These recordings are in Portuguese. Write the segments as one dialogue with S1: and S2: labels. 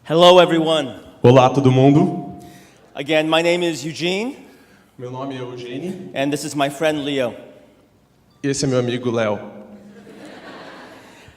S1: Hello, everyone.
S2: Olá, todo mundo.
S1: Again, my name is Eugene,
S2: Meu nome é Eugênio
S1: and this is my friend Leo.
S2: e esse é meu amigo Léo.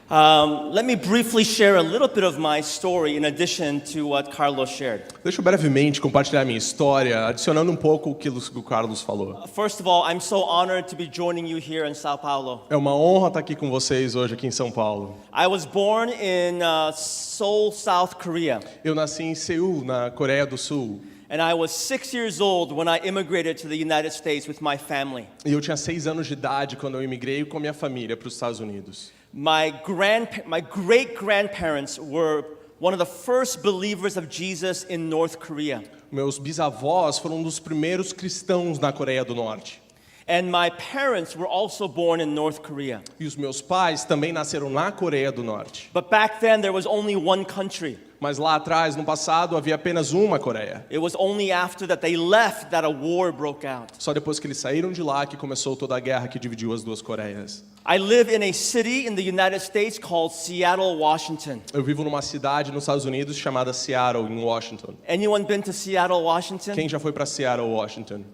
S1: Let me briefly share a little bit of my story in addition to what Carlos shared.
S2: Deixa eu brevemente compartilhar minha história, adicionando um pouco o que o Carlos falou.
S1: First of all, I'm so honored to be joining you here in Sao Paulo.
S2: É uma honra estar aqui com vocês hoje aqui em São Paulo.
S1: I was born in Seoul, South Korea,
S2: Eu nasci em Seul, na Coreia do Sul,
S1: and I was 6 years old when I immigrated to the United States with my family.
S2: e eu tinha 6 anos de idade quando eu imigrei com a minha família para os Estados Unidos.
S1: My great-grandparents were one of the first believers of Jesus in North Korea.
S2: Meus bisavós foram um dos primeiros cristãos na Coreia do Norte.
S1: And my parents were also born in North Korea.
S2: E os meus pais também nasceram na Coreia do Norte.
S1: But back then there was only one country.
S2: Mas lá atrás, no passado, havia apenas uma Coreia.
S1: It was only after that they left that a war broke out.
S2: Só depois que eles saíram de lá que começou toda a guerra que dividiu as duas Coreias.
S1: I live in a city in the United States called Seattle, Washington.
S2: Eu vivo numa cidade nos Estados Unidos chamada Seattle, em Washington.
S1: Anyone been to Seattle, Washington?
S2: Quem já foi para Seattle, Washington?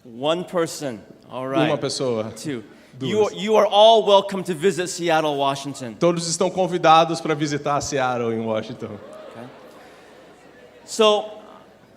S1: One person. All
S2: Uma
S1: right.
S2: pessoa.
S1: Two.
S2: Duas.
S1: You are all welcome to visit Seattle, Washington.
S2: Todos estão convidados para visitar Seattle, em Washington.
S1: So,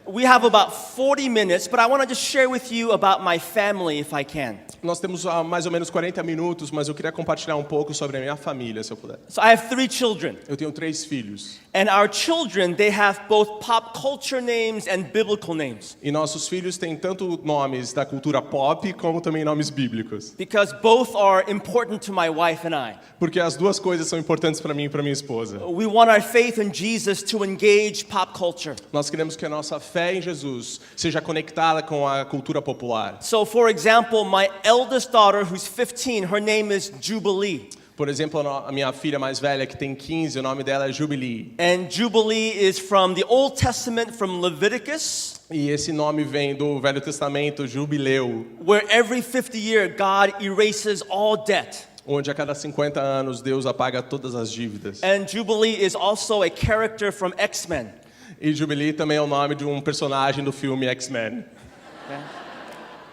S1: we have about 40 minutes, but I want to just share with you about my family if I can.
S2: Nós temos mais ou menos 40 minutos, mas eu queria compartilhar um pouco sobre a minha família, se eu puder.
S1: So, I have 3 children.
S2: Eu tenho 3 filhos.
S1: And our children, they have both pop culture names and biblical names.
S2: E nossos filhos têm tanto nomes da cultura pop, como também nomes bíblicos.
S1: Because both are important to my wife and I.
S2: Porque as duas coisas são importantes para mim e para minha esposa.
S1: We want our faith in Jesus to engage pop culture.
S2: Nós queremos que a nossa fé em Jesus seja conectada com a cultura popular.
S1: So, for example, my eldest daughter, who's 15, her name is Jubilee.
S2: Por exemplo, a minha filha mais velha, que tem 15, o nome dela é Jubilee.
S1: And Jubilee is from the Old Testament, from Leviticus,
S2: E esse nome vem do Velho Testamento, Jubileu,
S1: where every 50 years God erases all debt.
S2: onde a cada 50 anos Deus apaga todas as dívidas.
S1: And Jubilee is also a character from X-Men.
S2: E Jubilee também é o nome de um personagem do filme X-Men.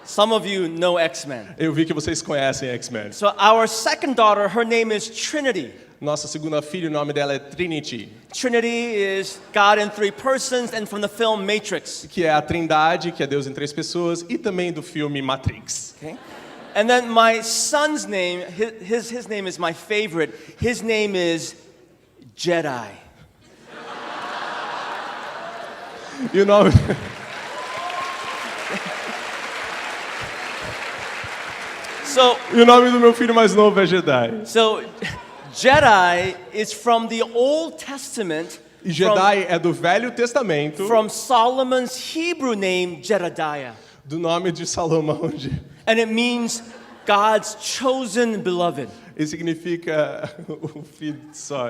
S1: Some of you know X-Men.
S2: Eu vi que vocês conhecem X-Men.
S1: So our second daughter, her name is Trinity.
S2: Nossa segunda filha, o nome dela é Trinity,
S1: Trinity is God in 3 persons, and from the film Matrix.
S2: que é a Trindade, que é Deus em 3 pessoas, e também do filme Matrix.
S1: Okay? And then my son's name, his name is my favorite. His name is Jedi.
S2: E o nome... E o nome do meu filho mais novo é Jedi.
S1: So Jedi is from the Old Testament.
S2: E Jedi é do Velho Testamento,
S1: From Solomon's Hebrew name, Jedediah.
S2: do nome de Salomão.
S1: And it means God's chosen beloved.
S2: E significa o filho só.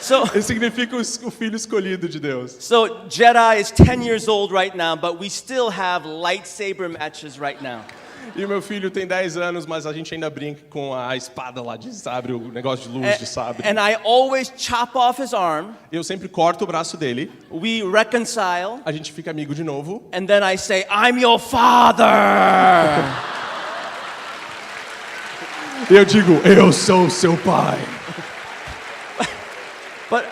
S1: So,
S2: Ele significa o filho escolhido de Deus.
S1: so Jedi is 10 years old right now, but we still have lightsaber matches right now.
S2: E o meu filho tem 10 anos, mas a gente ainda brinca com a espada lá de sabre, o negócio de luz de sabre.
S1: And I always chop off his arm.
S2: Eu sempre corto o braço dele,
S1: We reconcile.
S2: a gente fica amigo de novo.
S1: And then I say, I'm your father.
S2: E eu digo, eu sou seu pai.
S1: But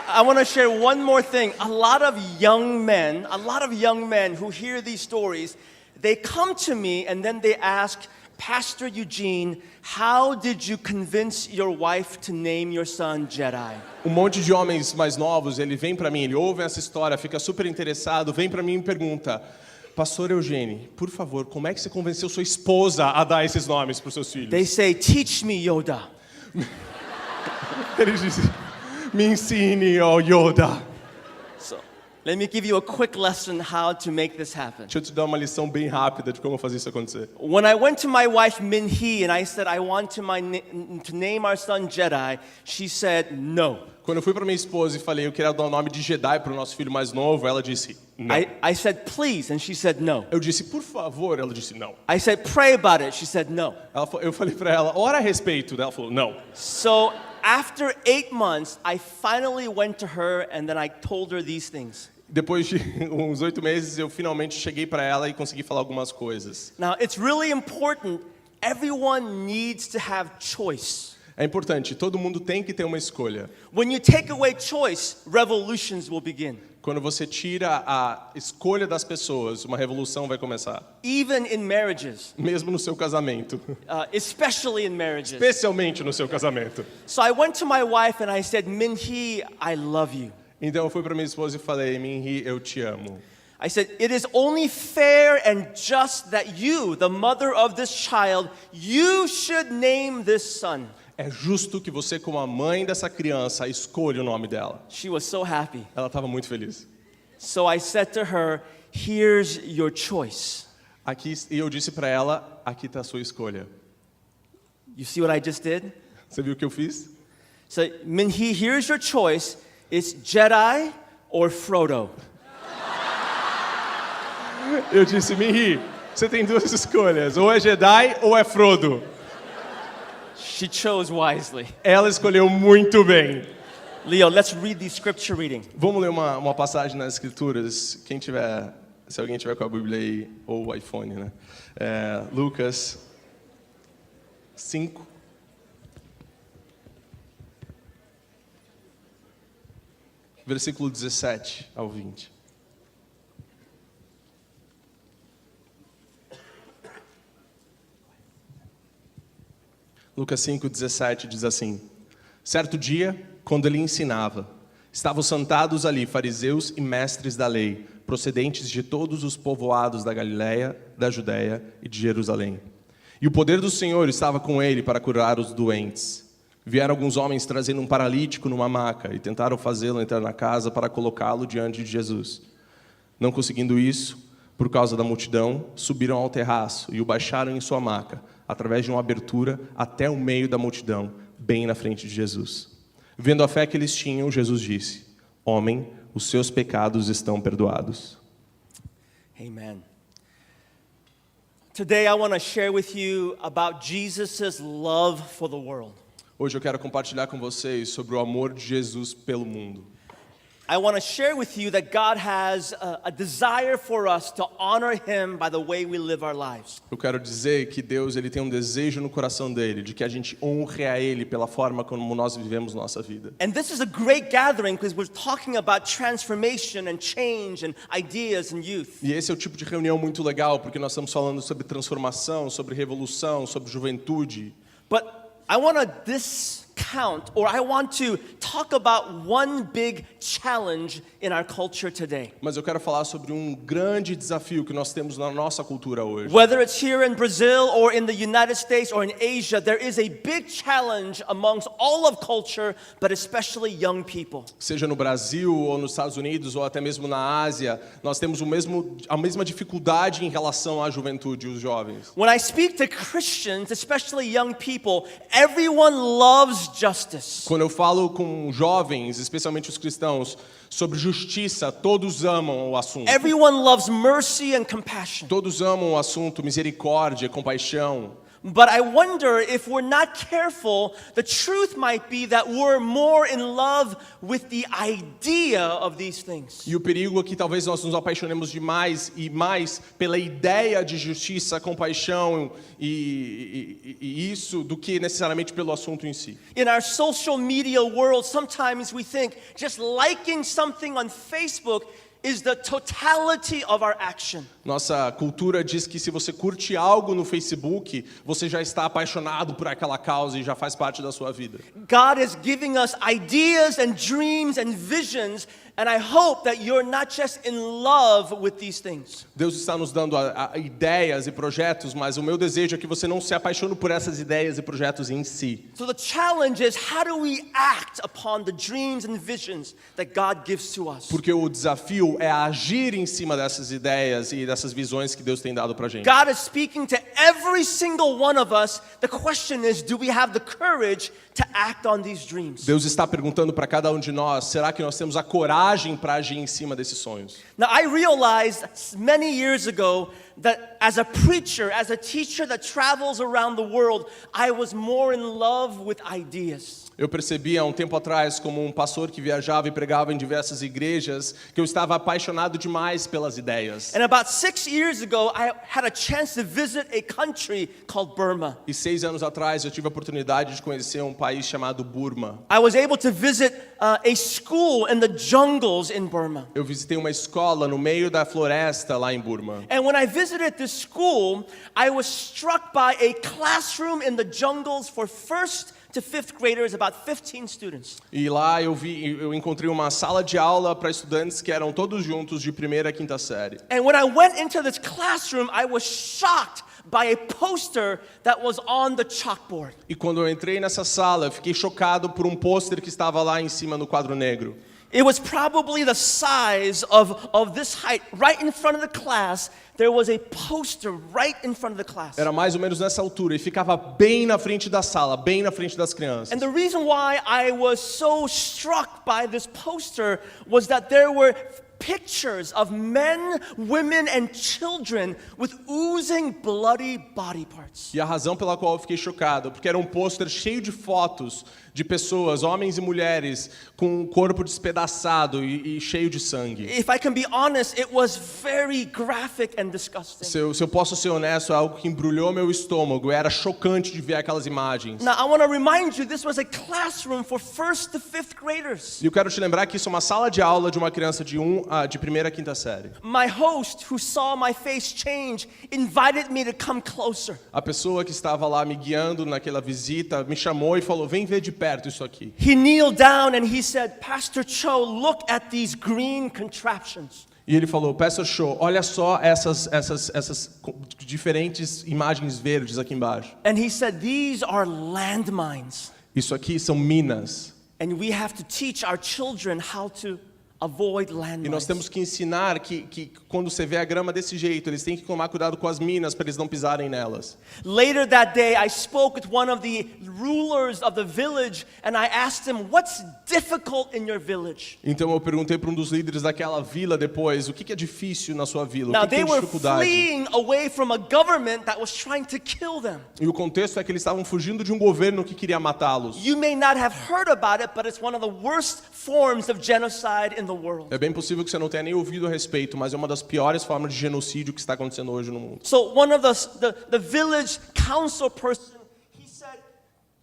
S1: I want to share one more thing. A lot of young men who hear these stories, they come to me and then they ask, Pastor Eugene, how did you convince your wife to name your son Jedi?
S2: Um monte de homens mais novos, ele vem pra mim, ele ouve essa história, fica super interessado, vem pra mim e pergunta, Pastor Eugênio, por favor, como é que você convenceu sua esposa a dar esses nomes pros seus filhos?
S1: They say, teach me, Yoda.
S2: Ele diz, me ensine, ó Yoda.
S1: So, let me give you a quick lesson how to make this happen.
S2: Deixa eu te dar uma lição bem rápida de como fazer isso acontecer.
S1: When I went to my wife Min-hee and I said I want to name our son Jedi, she said no.
S2: Quando eu fui para minha esposa e falei eu queria dar o nome de Jedi para o nosso filho mais novo, ela disse não.
S1: I said please, and she said no.
S2: Eu disse por favor, ela disse não.
S1: I said pray about it, she said no.
S2: Eu falei para ela ora a respeito, ela falou não.
S1: So after 8 months, I finally went to her and then I told her these things.
S2: Depois de uns 8 meses, eu finalmente cheguei para ela e consegui falar algumas coisas.
S1: Now, it's really important. Everyone needs to have choice.
S2: É importante, todo mundo tem que ter uma escolha.
S1: When you take away choice, revolutions will begin.
S2: Quando você tira a escolha das pessoas, uma revolução vai começar.
S1: Even in marriages,
S2: Mesmo no seu casamento.
S1: especially in marriages.
S2: Especialmente no seu casamento.
S1: So I went to my wife and I said, Min-hee, I love you.
S2: Então eu fui para minha esposa e falei, Min-hee, eu te amo.
S1: I said, it is only fair and just that you, the mother of this child, you should name this son.
S2: É justo que você, como a mãe dessa criança, escolha o nome dela.
S1: She was so happy.
S2: Ela estava muito feliz.
S1: So I said to her, here's your choice.
S2: E eu disse para ela, aqui está a sua escolha.
S1: You see what I just did?
S2: Você viu o que eu fiz?
S1: So, Min-hee, here's your choice. It's Jedi or Frodo.
S2: Eu disse, Min-hee, você tem duas escolhas, ou é Jedi ou é Frodo.
S1: She chose wisely.
S2: Ela escolheu muito bem.
S1: Leo, let's read the scripture reading.
S2: Vamos ler uma passagem nas Escrituras. Quem tiver, se alguém tiver com a Bíblia aí, ou o iPhone, né? Lucas 5. Versículo 17 ao 20. Lucas 5, 17 diz assim: certo dia, quando ele ensinava, estavam sentados ali fariseus e mestres da lei, procedentes de todos os povoados da Galiléia, da Judéia e de Jerusalém. E o poder do Senhor estava com ele para curar os doentes. Vieram alguns homens trazendo um paralítico numa maca e tentaram fazê-lo entrar na casa para colocá-lo diante de Jesus. Não conseguindo isso, por causa da multidão, subiram ao terraço e o baixaram em sua maca, através de uma abertura até o meio da multidão, bem na frente de Jesus. Vendo a fé que eles tinham, Jesus disse: homem, os seus pecados estão perdoados.
S1: Amen. Today I want to share with you about Jesus' love for the world.
S2: Hoje eu quero compartilhar com vocês sobre o amor de Jesus pelo mundo.
S1: I want to share with you that God has a desire for us to honor Him by the way we live our lives.
S2: Eu quero dizer que Deus ele tem um desejo no coração dele de que a gente honre a Ele pela forma como nós vivemos nossa vida.
S1: And this is a great gathering because we're talking about transformation and change and ideas and youth.
S2: E esse é o tipo de reunião muito legal porque nós estamos falando sobre transformação, sobre revolução, sobre juventude.
S1: But I want to discount, or I want to talk about one big challenge in our culture today.
S2: Mas eu quero falar sobre um grande desafio que nós temos na nossa cultura hoje.
S1: Whether it's here in Brazil or in the United States or in Asia, there is a big challenge amongst all of culture, but especially young people.
S2: Seja no Brasil ou nos Estados Unidos ou até mesmo na Ásia, nós temos a mesma dificuldade em relação à juventude e os jovens.
S1: When I speak to Christians, especially young people, everyone loves justice.
S2: Quando eu falo com jovens, especialmente os cristãos, sobre justiça, todos amam o assunto.
S1: Everyone loves mercy and compassion.
S2: Todos amam o assunto misericórdia, compaixão.
S1: But I wonder if we're not careful, the truth might be that we're more in love with the idea of these things.
S2: E o perigo é que talvez nós nos apaixonemos demais e mais pela ideia de justiça, compaixão e isso do que necessariamente pelo assunto em si.
S1: In our social media world, sometimes we think just liking something on Facebook is the totality of our action.
S2: Nossa cultura diz que se você curte algo no Facebook, você já está apaixonado por aquela causa e já faz parte da sua vida.
S1: God is giving us ideas and dreams and visions, and I hope that you're not just in love with these things.
S2: Deus está nos dando ideias e projetos, mas o meu desejo é que você não se apaixone por essas ideias e projetos em si.
S1: So the challenge is, how do we act upon the dreams and visions that God gives to us?
S2: Porque o desafio é agir em cima dessas ideias e dessas visões que Deus tem dado pra gente.
S1: God is speaking to every single one of us. The question is, do we have the courage to act on these dreams?
S2: Deus está perguntando para cada um de nós, será que nós temos a coragem para agir em cima desses sonhos?
S1: Now, I realized many years ago that as a preacher, as a teacher that travels around the world, I was more in love with ideas.
S2: Eu percebi há um tempo atrás, como um pastor que viajava e pregava em diversas igrejas, que eu estava apaixonado demais pelas ideias.
S1: And about 6 years ago, I had a chance to visit a country called Burma.
S2: E 6 anos atrás eu tive a oportunidade de conhecer um país chamado Burma.
S1: I was able to visit a school in the jungles in Burma.
S2: Eu visitei uma escola no meio da floresta lá em Burma.
S1: And when I visited this school, I was struck by a classroom in the jungles for first to fifth graders, about 15 students.
S2: E lá eu encontrei uma sala de aula para estudantes que eram todos juntos de primeira a quinta série.
S1: And when I went into this classroom, I was shocked by a poster that was on the chalkboard.
S2: E quando eu entrei nessa sala, eu fiquei chocado por um pôster que estava lá em cima no quadro negro.
S1: It was probably the size of this height. Right in front of the class, there was a poster right in front of the class.
S2: Era mais ou menos nessa altura e ficava bem na frente da sala, bem na frente das crianças.
S1: And the reason why I was so struck by this poster was that there were pictures of men, women, and children with oozing bloody body parts.
S2: E a razão pela qual eu fiquei chocado, porque era um pôster cheio de fotos de pessoas, homens e mulheres, com o corpo despedaçado e cheio de sangue.
S1: If I can be honest, it was very graphic and disgusting.
S2: Se eu posso ser honesto, é algo que embrulhou meu estômago. Era chocante de ver aquelas imagens.
S1: Now, I want to remind you, this was a classroom for first to fifth graders.
S2: E eu quero te lembrar que isso é uma sala de aula de uma criança de primeira a quinta série.
S1: My host, who saw my face change, invited me to come closer.
S2: A pessoa que estava lá me guiando naquela visita me chamou e falou: "Vem ver de perto isso aqui."
S1: He kneeled down and he said, Pastor Cho, look at these green contraptions.
S2: E ele falou: "Pastor Cho, olha só essas diferentes imagens verdes aqui embaixo.
S1: And he said, these are landmines.
S2: Isso aqui são minas.
S1: And we have to teach our children how to avoid
S2: E nós
S1: landmines.
S2: temos que ensinar que quando você vê a grama desse jeito, eles têm que tomar cuidado com as minas para eles não pisarem nelas."
S1: Later that day, I spoke with one of the rulers of the village and I asked him, what's difficult in your village?
S2: Então eu perguntei para um dos líderes daquela vila depois, o que é difícil na sua vila?
S1: Now,
S2: O que
S1: they
S2: tem
S1: were
S2: dificuldade?
S1: fleeing away from a government that was trying to kill them.
S2: E o contexto é que eles estavam fugindo de um governo que queria matá-los.
S1: You may not have heard about it, but it's one of the worst forms of genocide in the world.
S2: É bem possível que você não tenha nem ouvido a respeito, mas é uma das piores formas de genocídio que está acontecendo hoje no mundo.
S1: So one of the village council person, he said,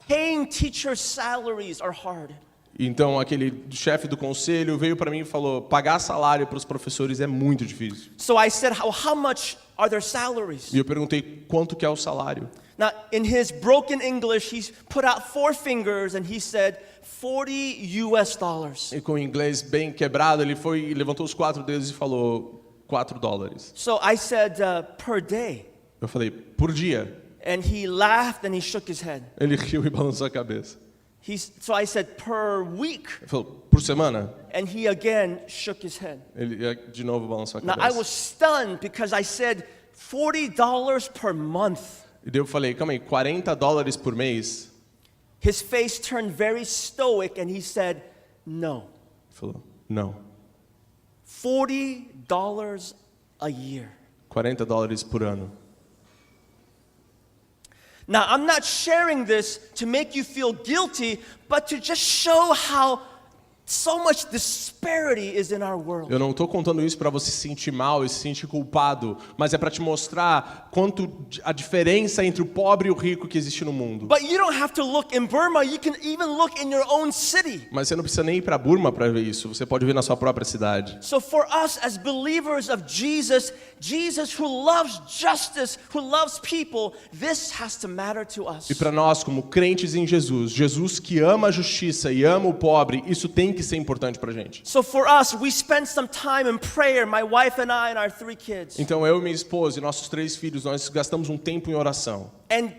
S1: paying teachers' salaries are hard.
S2: Então aquele chefe do conselho veio para mim e falou: "Pagar salário para os professores é muito difícil."
S1: So I said, how much are their salaries?
S2: E eu perguntei quanto que é o salário.
S1: Now, in his broken English, he put out 4 fingers and he said, $40.
S2: E com o inglês bem quebrado, ele levantou os 4 dedos e falou $4.
S1: So I said, per day.
S2: Eu falei: "Por dia."
S1: And he laughed and he shook his head.
S2: Ele riu e balançou a cabeça.
S1: So I said, per week.
S2: Ele falou: "Por semana?"
S1: And he again shook his head.
S2: Ele de novo balançou a
S1: Now, I
S2: cabeça.
S1: was stunned because I said, $40 per month.
S2: E daí eu falei: "Calma aí, $40 por mês?"
S1: His face turned very stoic and he said, no.
S2: Ele falou: "Não.
S1: $40 a year.
S2: $40 por ano."
S1: Now, I'm not sharing this to make you feel guilty, but to just show how so much disparity is in our world.
S2: Eu não estou contando isso para você se sentir mal e se sentir culpado, mas é para te mostrar quanto a diferença entre o pobre e o rico que existe no mundo.
S1: But you don't have to look in Burma, you can even look in your own city.
S2: Mas você não precisa nem ir para Burma para ver isso, você pode ver na sua própria cidade.
S1: So for us as believers of Jesus, Jesus who loves justice, who loves people, this has to matter to us.
S2: E para nós, como crentes em Jesus, Jesus que ama a justiça e ama o pobre, isso tem que ser importante para a gente.
S1: So for us, we spent some time in prayer, my wife and I and our 3 kids.
S2: Então eu e minha esposa e nossos 3 filhos, nós gastamos um tempo em oração.
S1: And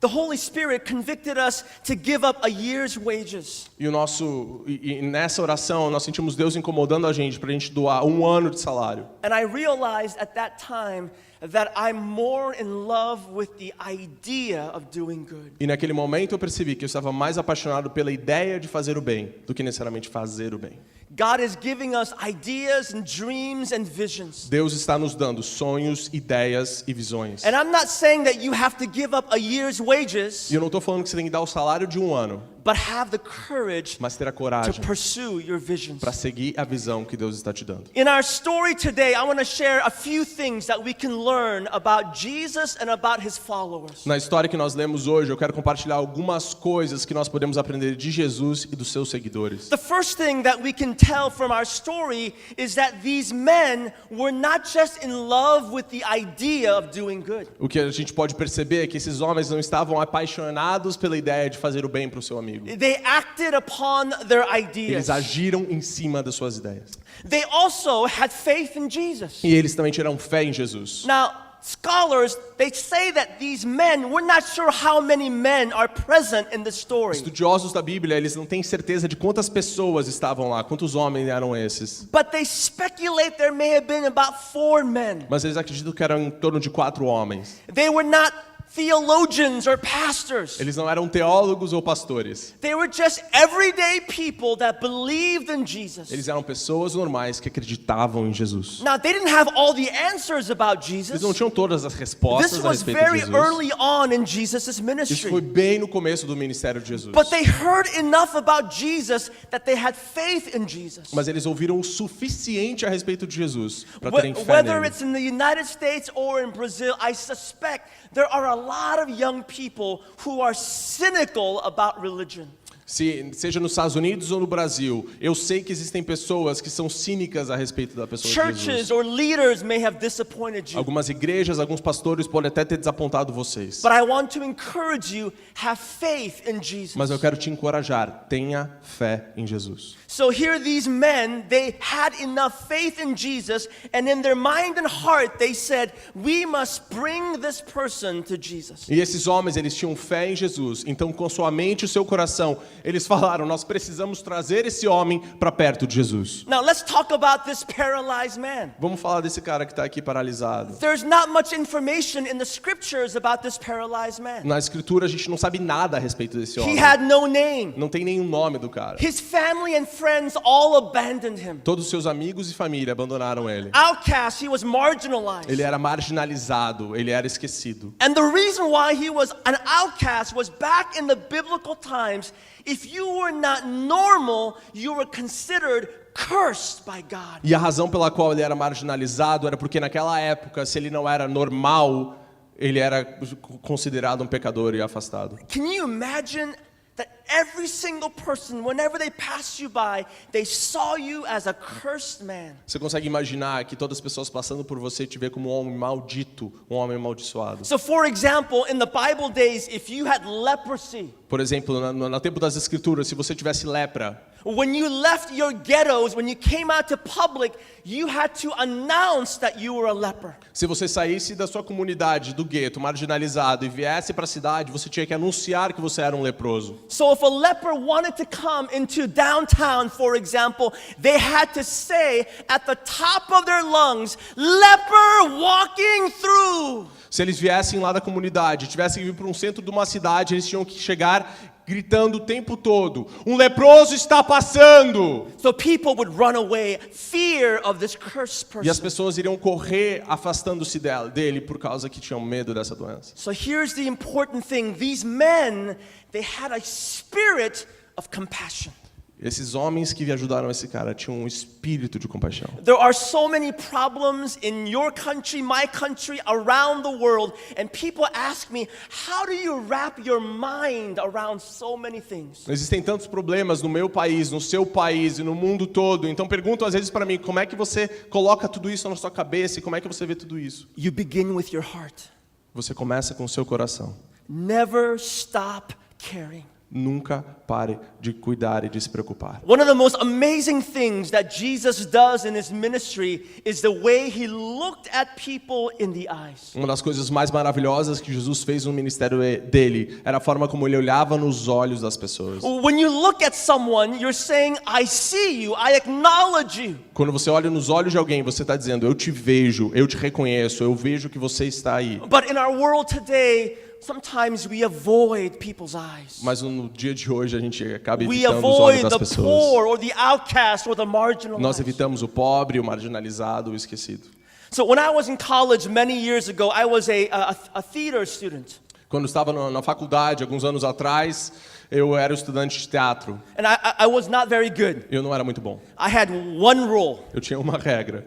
S1: the Holy Spirit convicted us to give up a year's wages.
S2: E nessa oração nós sentimos Deus incomodando a gente para a gente doar 1 ano de salário.
S1: And I realized at that time that I'm more in love with the idea of doing good.
S2: E naquele momento eu percebi que eu estava mais apaixonado pela ideia de fazer o bem do que necessariamente fazer o bem.
S1: God is giving us ideas and dreams and visions.
S2: Deus está nos dando sonhos, ideias e visões.
S1: And I'm not saying that you have to give up a year's wages,
S2: E eu não estou falando que você tem que dar o salário de 1 ano,
S1: but have the courage
S2: mas ter a
S1: to
S2: coragem
S1: pursue your visions.
S2: para seguir a visão que Deus está te dando.
S1: In our story today, I want to share a few things that we can learn about Jesus and about his followers.
S2: Na história que nós lemos hoje, eu quero compartilhar algumas coisas que nós podemos aprender de Jesus e dos seus seguidores.
S1: The first thing that we can tell from our story is that these men were not just in love with the idea of doing good.
S2: O que a gente pode perceber é que esses homens não estavam apaixonados pela ideia de fazer o bem para o seu amigo.
S1: They acted upon their ideas.
S2: Eles agiram em cima das suas ideias.
S1: They also had faith in Jesus.
S2: E eles também tiveram fé em Jesus.
S1: Now, scholars, they say that these men, we're not sure how many men are present in the story.
S2: Estudiosos da Bíblia, eles não têm certeza de quantas pessoas estavam lá, quantos homens eram esses.
S1: But they speculate there may have been about 4 men.
S2: Mas eles acreditam que eram em torno de 4 homens.
S1: They were not theologians or pastors.
S2: Eles não eram teólogos ou pastores.
S1: They were just everyday people that believed in Jesus.
S2: Eles eram pessoas normais que acreditavam em Jesus.
S1: Now, they didn't have all the answers about
S2: Eles
S1: Jesus.
S2: não tinham todas as
S1: This
S2: respostas a
S1: was
S2: respeito de
S1: very
S2: Jesus.
S1: early on in Jesus'
S2: Isso
S1: ministry.
S2: foi bem no começo do ministério de Jesus.
S1: But they heard enough about Jesus that they had faith in Jesus.
S2: Mas eles ouviram o suficiente a respeito de Jesus para terem fé
S1: Whether
S2: nele.
S1: it's in the United States or in Brazil, I suspect there are a lot of young people who are cynical about religion.
S2: Seja nos Estados Unidos ou no Brasil, eu sei que existem pessoas que são cínicas a respeito da pessoa de
S1: Churches
S2: Jesus.
S1: or leaders may have disappointed you.
S2: Algumas igrejas, alguns pastores podem até ter desapontado vocês.
S1: But I want to encourage you, have faith in Jesus.
S2: Mas eu quero te encorajar, tenha fé em Jesus.
S1: So here these men, they had enough faith in Jesus, and in their mind and heart they said, we must bring this person to Jesus.
S2: E esses homens, eles tinham fé em Jesus. Então, com sua mente e seu coração, eles falaram, nós precisamos trazer esse homem para perto de Jesus.
S1: Now let's talk about this paralyzed man.
S2: Vamos falar desse cara que está aqui paralisado.
S1: There's not much information in the scriptures about this paralyzed man.
S2: Na escritura, a gente não sabe nada a respeito desse
S1: He
S2: homem.
S1: had no name.
S2: Não tem nenhum nome do cara.
S1: His family and friends all abandoned him.
S2: Todos os seus amigos e família abandonaram ele.
S1: Outcast, he was marginalized.
S2: Ele era marginalizado, ele era esquecido.
S1: And the reason why he was an outcast was back in the biblical times, if you were not normal, you were considered cursed by God.
S2: E a razão pela qual ele era marginalizado era porque naquela época, se ele não era normal, ele era considerado um pecador e afastado.
S1: Can you imagine that every single person, whenever they passed you by, they saw you as a cursed man?
S2: Você consegue imaginar que todas as pessoas passando por você te vê como um homem maldito, um homem amaldiçoado?
S1: So for example, in the Bible days, if you had leprosy,
S2: Por exemplo, no tempo das escrituras, se você tivesse lepra,
S1: when you left your ghettos, when you came out to public, you had to announce that you were a leper.
S2: se você saísse da sua comunidade, do gueto, marginalizado, e viesse para a cidade, você tinha que anunciar que você era um leproso.
S1: So if a leper wanted to come into downtown, for example, they had to say at the top of their lungs, leper walking through.
S2: Se eles viessem lá da comunidade, tivessem que vir para um centro de uma cidade, eles tinham que chegar gritando o tempo todo, um leproso está passando!
S1: So people would run away, fear of this cursed
S2: E as
S1: person.
S2: pessoas iriam correr afastando-se dele por causa que tinham medo dessa doença.
S1: So here's the important thing. These men, they had a spirit of compassion.
S2: Esses homens que ajudaram esse cara tinham um espírito de compaixão.
S1: There are so many problems in your country, my country, around the world, and people ask me, how do you wrap your mind around so many things?
S2: Existem tantos problemas no meu país, no seu país e no mundo todo. Então perguntam às vezes para mim, como é que você coloca tudo isso na sua cabeça e como é que você vê tudo isso?
S1: You begin with your heart.
S2: Você começa com o seu coração.
S1: Never stop caring.
S2: Nunca pare de cuidar e de se preocupar.
S1: One of the most amazing things that Jesus does in his ministry is the way he looked at people in the eyes.
S2: Uma das coisas mais maravilhosas que Jesus fez no ministério dele era a forma como ele olhava nos olhos das pessoas.
S1: When you look at someone, you're saying, I see you, I acknowledge you.
S2: Quando você olha nos olhos de alguém, você está dizendo, eu te vejo, eu te reconheço, eu vejo que você está aí.
S1: But in our world today, sometimes we avoid people's eyes.
S2: Mas no dia de hoje a gente acaba
S1: We
S2: evitando os olhos
S1: avoid
S2: das
S1: the
S2: pessoas.
S1: poor or the outcast or the
S2: Nós
S1: marginalized.
S2: evitamos o pobre, o marginalizado, o esquecido.
S1: So when I was in college many years ago, I was a theater student.
S2: Quando estava na faculdade, alguns anos atrás, eu era estudante de teatro.
S1: And I was not very good.
S2: Eu não era muito bom.
S1: I had one role.
S2: Eu tinha uma regra.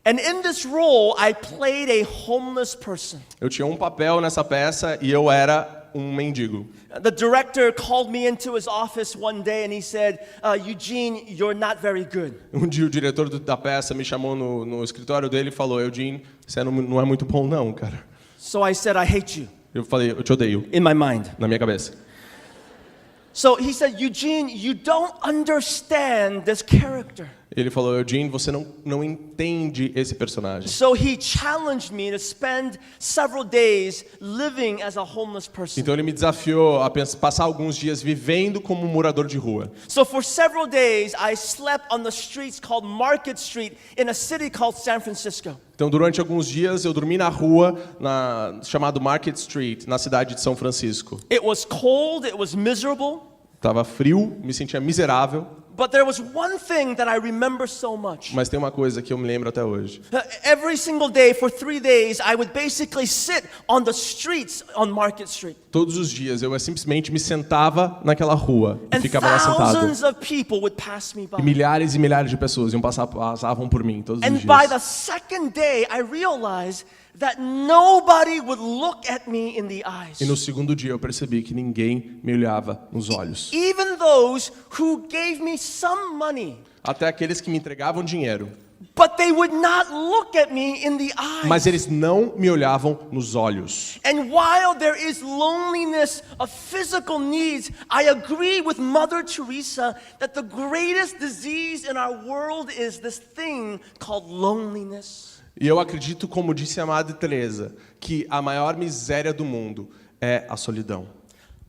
S1: And in this role, I played a homeless person.
S2: Eu tinha um papel nessa peça e eu era um mendigo.
S1: The director called me into his office one day and he said, Eugene, you're not very good.
S2: Um dia o diretor da peça me chamou no escritório dele e falou, Eugene, você não é muito bom não, cara.
S1: So I said, I hate you.
S2: Eu falei, eu te odeio,
S1: In my mind.
S2: na minha cabeça.
S1: So he said, Eugene, you don't understand this character.
S2: Ele falou, Eugene, você não entende esse personagem.
S1: So he challenged me to spend several days living as a homeless person.
S2: Então ele me desafiou a passar alguns dias vivendo como um morador de rua.
S1: So for several days, I slept on the streets called Market Street in a city called San Francisco.
S2: Então durante alguns dias eu dormi na rua chamado Market Street, na cidade de São Francisco.
S1: It was cold, it was miserable.
S2: Tava frio, me sentia miserável.
S1: But there was one thing that I remember so much.
S2: Mas tem uma coisa que eu me lembro até hoje.
S1: Every single day for 3 days, I would basically sit on the streets on Market Street.
S2: Todos os dias eu simplesmente me sentava naquela rua e
S1: And
S2: ficava lá
S1: thousands
S2: sentado.
S1: of people would pass me by.
S2: E milhares de pessoas passavam por mim todos os
S1: And
S2: dias.
S1: by the second day, I realized that nobody would look at me in the eyes.
S2: E no segundo dia eu percebi que ninguém me olhava nos olhos.
S1: Even those who gave me some money.
S2: Até aqueles que me entregavam dinheiro.
S1: But they would not look at me in the eyes.
S2: Mas eles não me olhavam nos olhos.
S1: And while there is loneliness of physical needs, I agree with Mother Teresa that the greatest disease in our world is this thing called loneliness.
S2: E eu acredito, como disse a Madre Teresa, que a maior miséria do mundo é a solidão.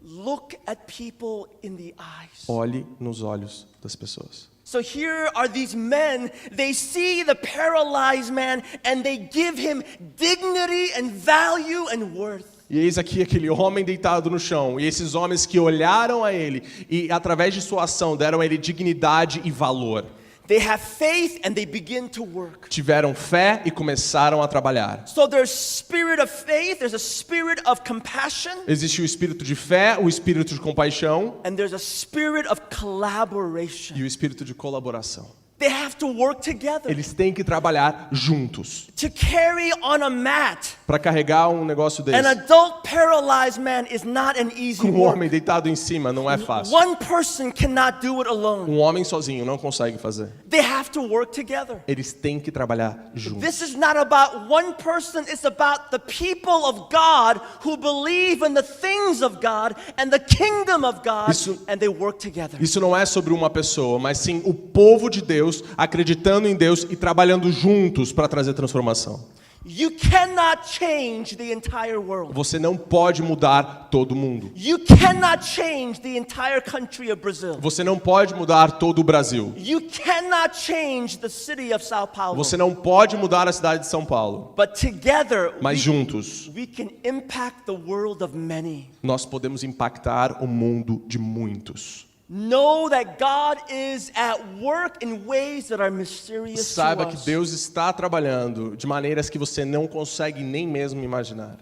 S1: Look at people in the eyes.
S2: Olhe nos olhos das pessoas.
S1: So here are these men, they see the paralyzed man and they give him dignity and value and worth.
S2: E eis aqui aquele homem deitado no chão, e esses homens que olharam a ele e através de sua ação deram a ele dignidade e valor.
S1: They have faith and they begin to work.
S2: Tiveram fé e começaram a trabalhar.
S1: So there's spirit of faith, there's a spirit of compassion,
S2: Existe o espírito de fé, o espírito de compaixão
S1: and there's a spirit of collaboration.
S2: e o espírito de colaboração.
S1: They have to work together.
S2: Eles têm que trabalhar juntos.
S1: To carry on a mat,
S2: Para carregar um negócio
S1: an
S2: desse.
S1: adult paralyzed man is not an easy
S2: Um
S1: work.
S2: homem deitado em cima não é fácil.
S1: One person cannot do it alone.
S2: Um homem sozinho não consegue fazer.
S1: They have to work together.
S2: Eles têm que trabalhar juntos.
S1: This is not about one person, it's about the people of God who believe in the things of God and the kingdom of God, and they work together.
S2: Isso não é sobre uma pessoa, mas sim o povo de Deus acreditando em Deus e trabalhando juntos para trazer transformação.
S1: You cannot change the entire world.
S2: Você não pode mudar todo mundo.
S1: You cannot change the entire country of Brazil.
S2: Você não pode mudar todo o Brasil.
S1: You cannot change the city of São Paulo.
S2: Você não pode mudar a cidade de São Paulo.
S1: But together
S2: Mas juntos,
S1: we can impact the world of many.
S2: nós podemos impactar o mundo de muitos.
S1: Know that God is at work in ways that are mysterious
S2: Saiba
S1: to
S2: que
S1: us.
S2: Deus está trabalhando de maneiras que você não consegue nem mesmo imaginar.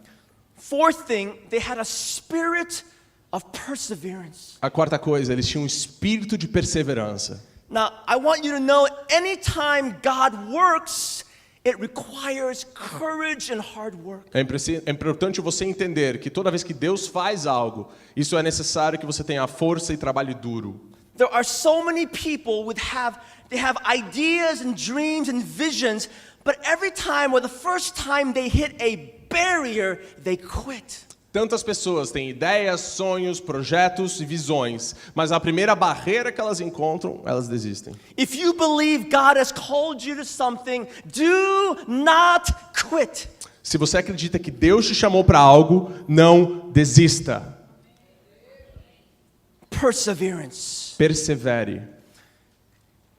S1: Fourth thing, they had a spirit of perseverance.
S2: A quarta coisa, eles tinham um espírito de perseverança.
S1: Now, I want you to know anytime God works, it requires courage and hard work.
S2: É importante você entender que toda vez que Deus faz algo, isso é necessário que você tenha força e trabalho duro.
S1: There are so many people they have ideas and dreams and visions, but every time or the first time they hit a barrier, they quit.
S2: Tantas pessoas têm ideias, sonhos, projetos e visões, mas a primeira barreira que elas encontram, elas desistem.
S1: If you believe God has called you to something, do not quit.
S2: Se você acredita que Deus te chamou para algo, não desista.
S1: Perseverance.
S2: Persevere.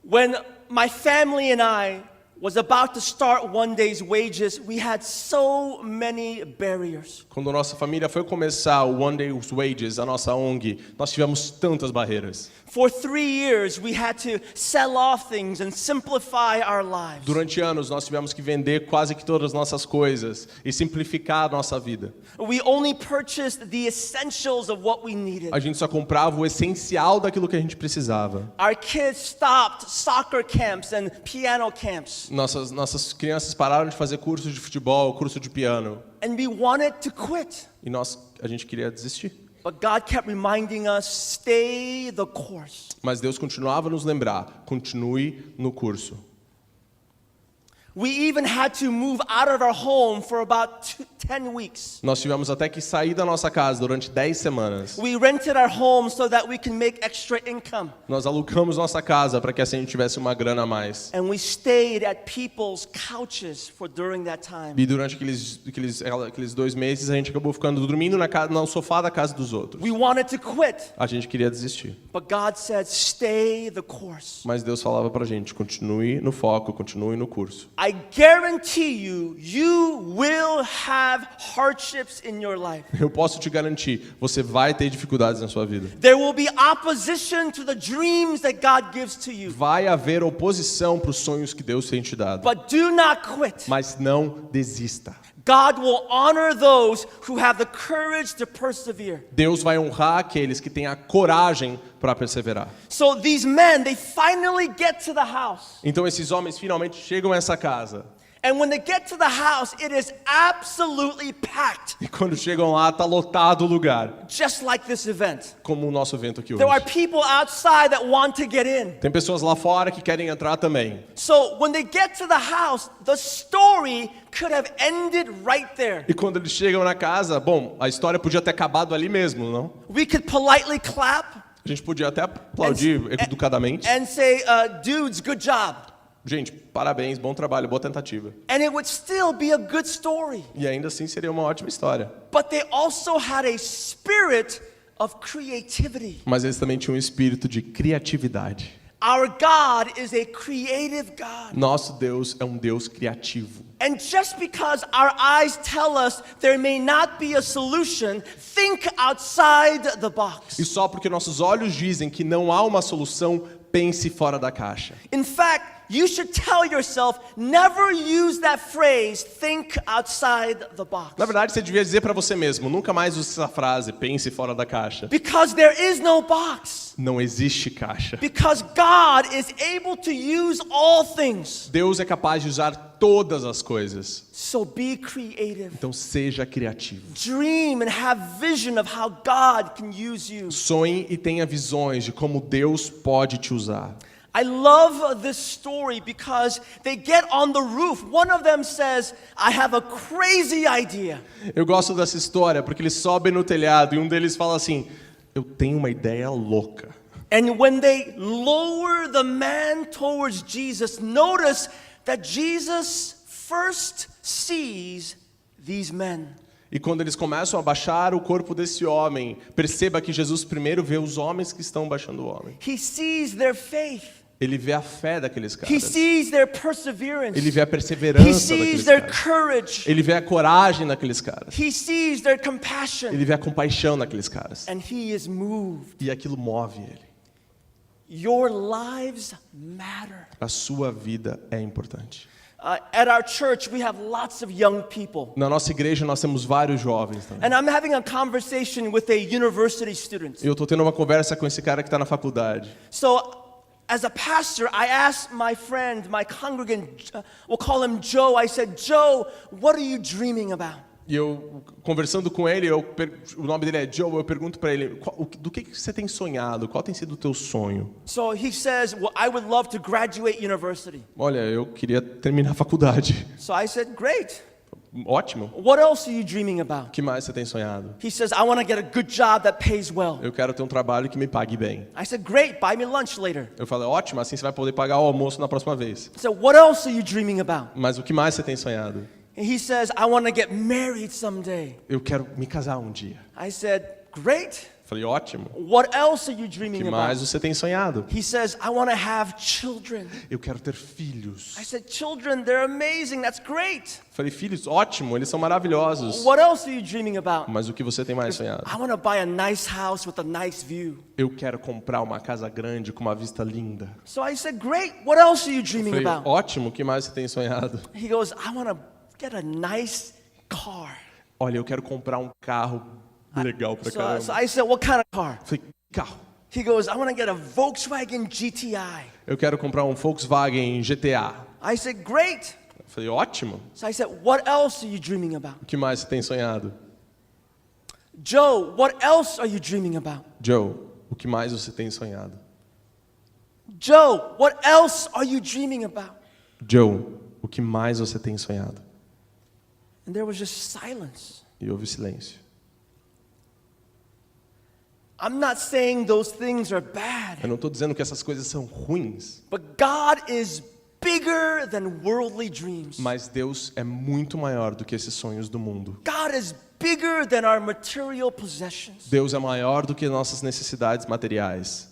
S1: When my family and I was about to start One Day's Wages, we had so many barriers.
S2: Quando a nossa família foi começar o One Day's Wages, a nossa ONG, nós tivemos tantas barreiras.
S1: For 3 years, we had to sell off things and simplify our lives.
S2: Durante anos, nós tivemos que vender quase que todas as nossas coisas e simplificar a nossa vida.
S1: We only purchased the essentials of what we needed.
S2: A gente só comprava o essencial daquilo que a gente precisava.
S1: Our kids stopped soccer camps and piano camps.
S2: Nossas crianças pararam de fazer curso de futebol, curso de piano.
S1: And we wanted to quit.
S2: E a gente queria desistir.
S1: But God kept reminding us, stay the course.
S2: Mas Deus continuava a nos lembrar, continue no curso.
S1: We even had to move out of our home for about 10 weeks.
S2: Nós tivemos até que sair da nossa casa durante 10 semanas.
S1: We rented our home so that we can make extra income.
S2: Nós alugamos nossa casa para que assim a gente tivesse uma grana a mais.
S1: And we stayed at people's couches for during that time.
S2: E durante aqueles 2 meses a gente acabou ficando dormindo no sofá da casa dos outros.
S1: We wanted to quit,
S2: A gente queria desistir.
S1: but God said, stay the course.
S2: Mas Deus falava pra gente, continue no foco, continue no curso.
S1: I guarantee you, you will have hardships in your life.
S2: Eu posso te garantir, você vai ter dificuldades na sua vida.
S1: There will be opposition to the dreams that God gives to you.
S2: Vai haver oposição para os sonhos que Deus tem te dado.
S1: But do not quit.
S2: Mas não desista.
S1: God will honor those who have the courage to persevere.
S2: Deus vai honrar aqueles que têm a coragem para perseverar.
S1: So these men, they finally get to the house.
S2: Então esses homens finalmente chegam a essa casa.
S1: And when they get to the house, it is absolutely packed,
S2: E quando chegam lá, tá lotado o lugar,
S1: just like this event.
S2: como o nosso evento aqui hoje.
S1: There are people outside that want to get in.
S2: Tem pessoas lá fora que querem entrar também.
S1: So when they get to the house, the story could have ended right there.
S2: E quando eles chegam na casa, bom, a história podia ter acabado ali mesmo, não?
S1: We could politely clap
S2: A gente podia até aplaudir educadamente.
S1: and say, dudes, good job.
S2: Gente, parabéns, bom trabalho, boa tentativa.
S1: And it would still be a good story.
S2: E ainda assim seria uma ótima história.
S1: But they also had a spirit of creativity.
S2: Mas eles também tinham um espírito de criatividade.
S1: Our God is a creative God.
S2: Nosso Deus é um Deus criativo.
S1: And just because our eyes tell us there may not be a solution, think outside the box.
S2: E só porque nossos olhos dizem que não há uma solução, pense fora da caixa.
S1: In fact, you should tell yourself, never use that phrase, think outside the box.
S2: Na verdade, você devia dizer para você mesmo, nunca mais use essa frase, pense fora da caixa.
S1: Because there is no box.
S2: Não existe caixa.
S1: Because God is able to use all things.
S2: Deus é capaz de usar todas as coisas.
S1: So be creative.
S2: Então seja criativo.
S1: Dream and have vision of how God can use you.
S2: Sonhe e tenha visões de como Deus pode te usar.
S1: I love this story because they get on the roof. One of them says, I have a crazy idea.
S2: Eu gosto dessa história porque eles sobem no telhado e um deles fala assim: eu tenho uma ideia louca.
S1: And when they lower the man towards Jesus, notice that Jesus first sees these men.
S2: E quando eles começam a baixar o corpo desse homem, perceba que Jesus primeiro vê os homens que estão baixando o homem.
S1: He sees their faith.
S2: Ele vê a fé daqueles
S1: He
S2: caras.
S1: sees their perseverance.
S2: Ele vê a
S1: He
S2: perseverança
S1: sees
S2: daqueles
S1: their
S2: caras.
S1: courage.
S2: Ele vê a coragem daqueles caras.
S1: He sees their compassion.
S2: Ele vê a compaixão naqueles caras.
S1: And he is moved.
S2: E aquilo move ele.
S1: Your lives matter.
S2: A sua vida é importante.
S1: At our church, we have lots of young people.
S2: Na nossa igreja nós temos vários jovens também.
S1: And I'm having a conversation with a university student.
S2: Eu estou tendo uma conversa com esse cara que está na faculdade.
S1: So, as a pastor, I asked my friend, my congregant, we'll call him Joe. I said, Joe, what are you dreaming about?
S2: E eu, conversando com ele, o nome dele é Joe, eu pergunto para ele, do que você tem sonhado? Qual tem sido o teu sonho?
S1: So he says, well, I would love to graduate university.
S2: Olha, eu queria terminar a faculdade.
S1: So I said, great.
S2: Ótimo.
S1: What else are you dreaming about?
S2: O que mais você tem sonhado?
S1: He says, I want to get a good job that pays well.
S2: Eu quero ter um trabalho que me pague bem.
S1: I said, great, buy me lunch later.
S2: Eu falei, ótimo, assim você vai poder pagar o almoço na próxima vez.
S1: I said, what else are you dreaming about?
S2: Mas o que mais você tem sonhado?
S1: And he says, I want to get married someday.
S2: Eu quero me casar um dia.
S1: I said, great.
S2: Falei, ótimo.
S1: What else are you
S2: O que
S1: dreaming
S2: mais
S1: about?
S2: você tem sonhado?
S1: He says, I want to have children.
S2: Eu quero ter filhos.
S1: I said, children, they're amazing. That's great.
S2: Falei, filhos, ótimo, eles são maravilhosos.
S1: What else are you dreaming about?
S2: Mas o que você tem mais sonhado?
S1: I want to buy a nice house with a nice view.
S2: Eu quero comprar uma casa grande com uma vista linda.
S1: So I said, great. What else are you dreaming
S2: Falei,
S1: about?
S2: ótimo, o que mais você tem sonhado?
S1: He goes, I want to get a nice car.
S2: Olha, eu quero comprar um carro legal pra
S1: So
S2: caramba.
S1: I said, what kind of car?
S2: Falei, carro.
S1: He goes, I want to get a Volkswagen GTI.
S2: Eu quero comprar um Volkswagen GTA.
S1: I said, great.
S2: Falei, ótimo.
S1: So I said, what else are you dreaming about?
S2: O que mais você tem sonhado?
S1: Joe, what else are you dreaming about?
S2: Joe, o que mais você tem sonhado?
S1: Joe, what else are you dreaming about?
S2: Joe, o que mais você tem sonhado?
S1: And there was just silence.
S2: E houve silêncio.
S1: I'm not saying those things are bad,
S2: Eu não estou dizendo que essas coisas são ruins,
S1: but God is bigger than worldly dreams.
S2: mas Deus é muito maior do que esses sonhos do mundo.
S1: God is bigger than our material possessions.
S2: Deus é maior do que nossas necessidades materiais.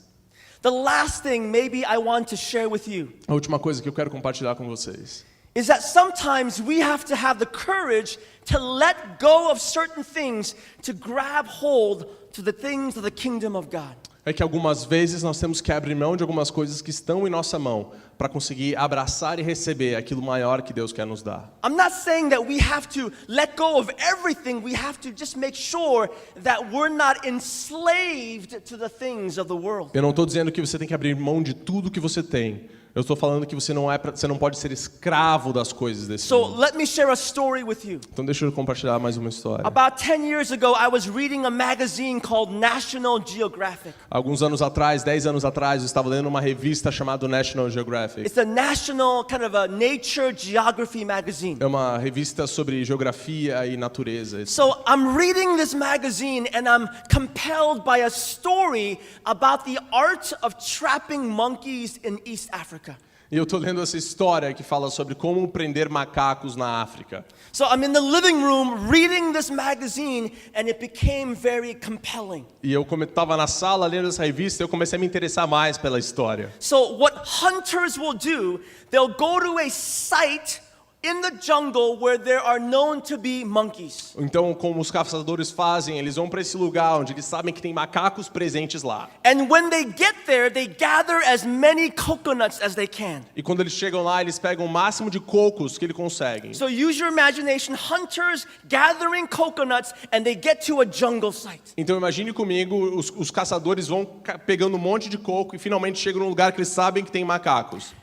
S1: The last thing maybe I want to share with you
S2: A última coisa que eu quero compartilhar com vocês
S1: is that sometimes we have to have the courage to let go of certain things to grab hold to the things of the kingdom of God.
S2: é que algumas vezes nós temos que abrir mão de algumas coisas que estão em nossa mão para conseguir abraçar e receber aquilo maior que Deus quer nos dar.
S1: I'm not saying that we have to let go of everything. We have to just make sure that we're not enslaved to the things of the world.
S2: Eu não estou dizendo que você tem que abrir mão de tudo que você tem. Eu estou falando que você não pode ser escravo das coisas desse
S1: So
S2: mundo.
S1: let me share a story with you.
S2: Então deixa eu compartilhar mais uma história.
S1: About 10 years ago, I was reading a magazine called National Geographic.
S2: Alguns anos atrás, 10 anos atrás, eu estava lendo uma revista chamada National Geographic.
S1: It's a national kind of a nature geography magazine.
S2: É uma revista sobre geografia e natureza.
S1: So I'm reading this magazine and I'm compelled by a story about the art of trapping monkeys in East Africa.
S2: E eu estou lendo essa história que fala sobre como prender macacos na África.
S1: So I'm in the living room reading this magazine and it became very compelling.
S2: E eu estava na sala lendo essa revista e eu comecei a me interessar mais pela história.
S1: So what hunters will do, they'll go to a site in the jungle where there are known to be monkeys.
S2: Então, como os caçadores fazem, eles vão para esse lugar onde eles sabem que tem macacos presentes lá.
S1: And when they get there, they gather as many coconuts as they can.
S2: E quando eles chegam lá, eles pegam o máximo de cocos que eles conseguem.
S1: So use your imagination, hunters gathering coconuts and they get to a jungle site.
S2: Então imagine comigo, os caçadores vão pegando um monte de coco e finalmente chegam num lugar que eles sabem que tem macacos.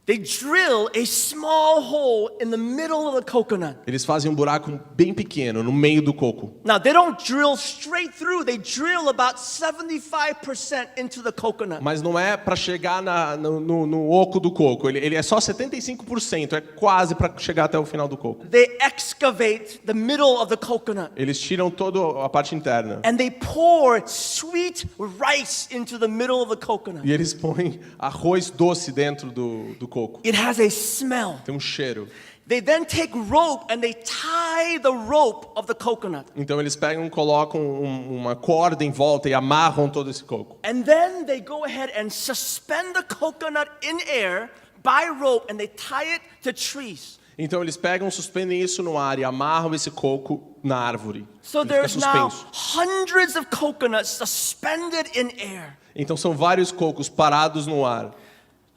S1: They drill a small hole in the middle of the coconut.
S2: Eles fazem um buraco bem pequeno no meio do coco.
S1: Now, they don't drill straight through. They drill about 75% into the coconut.
S2: Mas não é para chegar no oco do coco. Ele é só 75%. É quase para chegar até o final do coco.
S1: They excavate the middle of the coconut.
S2: Eles tiram toda a parte interna.
S1: And they pour sweet rice into the middle of the coconut.
S2: E eles põem arroz doce dentro do coco.
S1: It has a smell.
S2: Tem um cheiro.
S1: They then take rope and they tie the rope of the coconut.
S2: Então eles pegam, colocam uma corda em volta e amarram todo esse coco.
S1: And then they go ahead and suspend the coconut in air by rope and they tie it to trees.
S2: Então eles pegam, suspendem isso no ar e amarram esse coco na árvore.
S1: So
S2: Ele fica
S1: there's now
S2: suspenso.
S1: hundreds of coconuts suspended in air.
S2: Então são vários cocos parados no ar.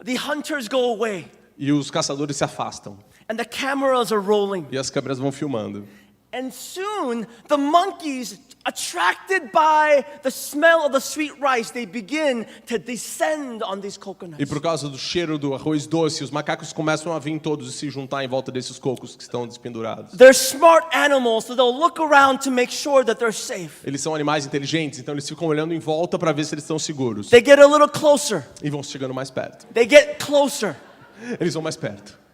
S1: The hunters go away
S2: E os caçadores se afastam.
S1: and the cameras are rolling.
S2: E as câmeras vão filmando.
S1: And soon the monkeys, attracted by the smell of the sweet rice, they begin to descend on these coconuts.
S2: E por causa do cheiro do arroz doce, os macacos começam a vir todos e se juntar em volta desses cocos que estão despendurados.
S1: They're smart animals, so they'll look around to make sure that they're safe.
S2: Eles são animais inteligentes, então eles ficam olhando em volta para ver se eles estão seguros.
S1: They get a little closer.
S2: E vão chegando mais perto.
S1: They get closer.
S2: Eles vão mais perto.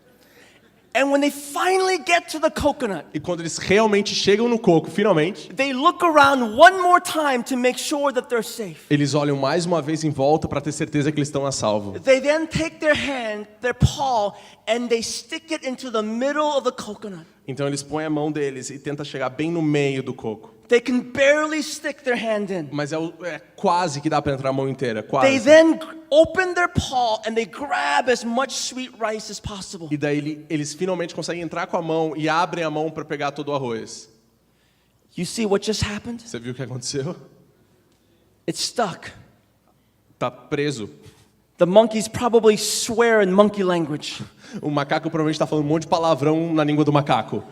S1: And when they finally get to the coconut,
S2: E quando eles realmente chegam no coco, finalmente,
S1: they look around one more time to make sure that they're safe.
S2: eles olham mais uma vez em volta para ter certeza que eles estão a salvo.
S1: They then take their hand, their paw, and they stick it into the middle of the coconut
S2: Então eles põem a mão deles e tentam chegar bem no meio do coco.
S1: They can barely stick their hand in.
S2: Mas é quase que dá para entrar a mão inteira,
S1: They
S2: quase.
S1: then open their paw and they grab as much sweet rice as possible.
S2: E daí eles finalmente conseguem entrar com a mão e abrem a mão para pegar todo o arroz.
S1: You see what just happened?
S2: Você viu o que aconteceu?
S1: It's stuck.
S2: Tá preso.
S1: The monkeys probably swear in monkey language.
S2: O macaco provavelmente está falando um monte de palavrão na língua do macaco.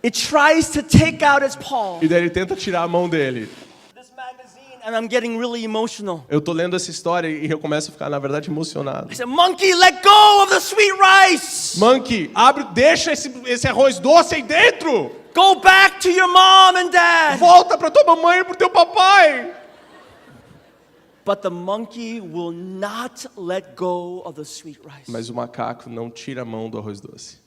S1: It tries to take out its paw.
S2: E daí ele tenta tirar a mão dele.
S1: This magazine, and I'm getting really emotional.
S2: Eu tô lendo essa história e eu começo a ficar, na verdade, emocionado.
S1: I said, "Monkey, let go of the sweet rice.
S2: Monkey, abre, deixa esse arroz doce aí dentro.
S1: Go back to your mom and dad."
S2: Volta pra tua mamãe e pro teu papai.
S1: But the monkey will not let go of the sweet rice.
S2: Mas o macaco não tira a mão do arroz doce.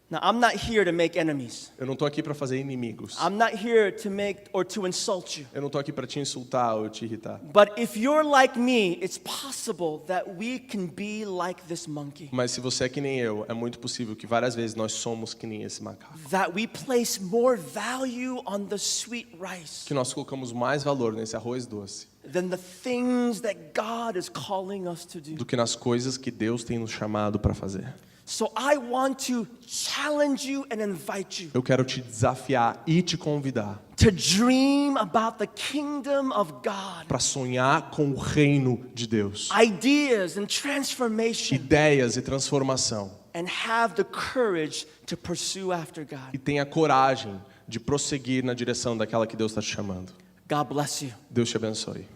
S1: Now, I'm not here to make enemies.
S2: Eu não tô aqui pra fazer inimigos.
S1: I'm not here to make or to insult you.
S2: Eu não tô aqui pra te insultar ou te irritar.
S1: But if you're like me, it's possible that we can be like this monkey.
S2: Mas se você é que nem eu, é muito possível que várias vezes nós somos que nem esse macaco.
S1: That we place more value on the sweet rice
S2: Que nós colocamos mais valor nesse arroz doce
S1: than the things that God is calling us to do.
S2: do que nas coisas que Deus tem nos chamado para fazer.
S1: So I want to challenge you and invite you
S2: Eu quero te desafiar e te convidar
S1: to dream about the kingdom of God.
S2: para sonhar com o reino de Deus.
S1: Ideas and transformation,
S2: Ideias e transformação.
S1: and have the courage to pursue after
S2: E
S1: God.
S2: tenha coragem de prosseguir na direção daquela que Deus está te chamando.
S1: God bless you.
S2: Deus te abençoe.